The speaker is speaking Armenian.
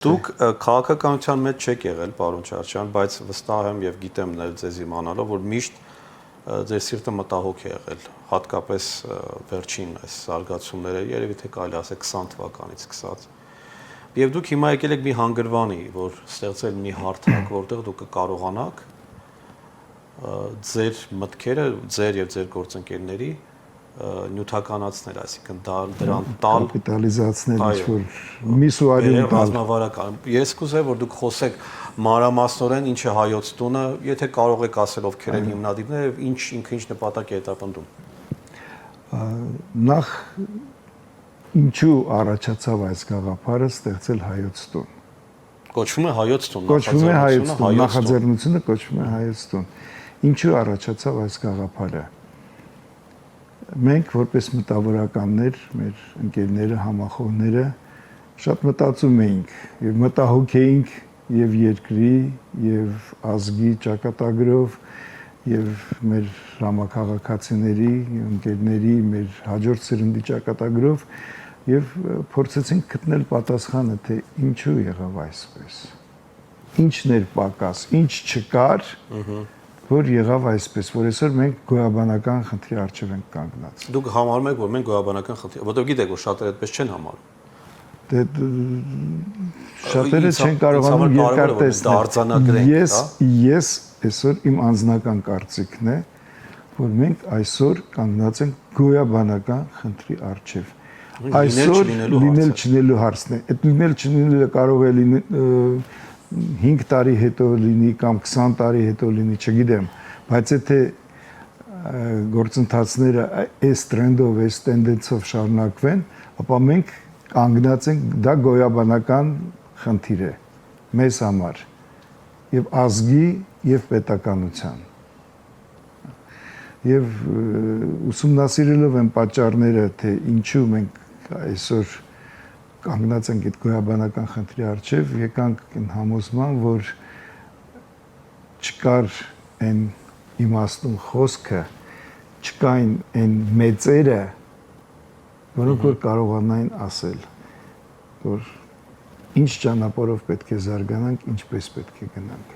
Դուք քաղաքականության մեջ չեք եղել, պարոն Չարչյան, բայց վստահ եմ եւ գիտեմ նել ձեզ իմանալով, որ միշտ ձեր սիրտը մտահոգ է եղել, հատկապես վերջին այս զարգացումները, երևի թե կարելի ասել 20 թվականից սկսած։ Եվ դուք հիմա եկել եք մի հանգրվանի, որ ստեղծել մի հարթակ, որտեղ դուք կկարողանաք ձեր մտքերը, ձեր եւ ձեր գործընկերների նյութականացնել, այսինքն դրան տալ կապիտալիզացնել ինչ-որ միս ու արյուն տալ։ Ռազմավարական։ Ես կուզեի, որ դուք խոսեք մանրամասնորեն ինչ է հայոց տունը, եթե կարող եք ասել ովքեր են հիմնադիրները եւ ինքը ինչ նպատակ է հետապնդում։ Նախ ինչու առաջացավ այս գաղափարը ստեղծել հայոց տուն։ Կոչվում է հայոց տուն, Կոչվում է հայոց տուն, նախաձեռնությունը կոչվում է հայոց տուն։ Ինչու առաջացավ այս գաղափարը։ Մենք որպես մտավորականներ, մեր ընկերները, համախոհները շատ մտածում էինք եւ մտահոգ էինք եւ երկրի եւ ազգի ճակատագրով եւ մեր համակարգացիների, ընկերների, մեր հաջորդ սերնդի ճակատագրով եւ փորձեցինք գտնել պատասխանը, թե ինչու եղավ այսպես։ Ինչն էր պակաս, ինչ չկար, որ եղավ այսպես, որ այսօր մենք գոյաբանական խնդրի առջև ենք կանգնած։ Դուք համարում եք, որ մենք գոյաբանական խնդրի, որտեղ գիտեք, որ շատերը այդպես չեն համարում։ Դե շատերը չեն կարողանում երկար տեսնել։ Ես այսօր իմ անձնական կարծիքն է, որ մենք այսօր կանգնած ենք գոյաբանական խնդրի առջև։ Այսօր լինել չնելու հարցն է։ Այդ լինել չնելը կարող է լինել 5 տարի հետո լինի կամ 20 տարի հետո լինի, չգիտեմ, բայց եթե գործընթացները այս տրենդով, այս տենդենսով շարունակվեն, ապա մենք կանգնած ենք, դա գոյաբանական խնդիր է մեզ համար եւ ազգի եւ պետականության։ Եվ ուսումնասիրելով են պատճառները, թե ինչու մենք այսօր կանգնած ենք այդ գոյաբանական խնդրի առջև, եկանք այն համոզման, որ չկար այն իմաստուն խոսքը, չկային այն մեծերը, որոնք որ կարողանային ասել, որ ինչ ճանապարհով պետք է զարգանանք, ինչպես պետք է գնանք։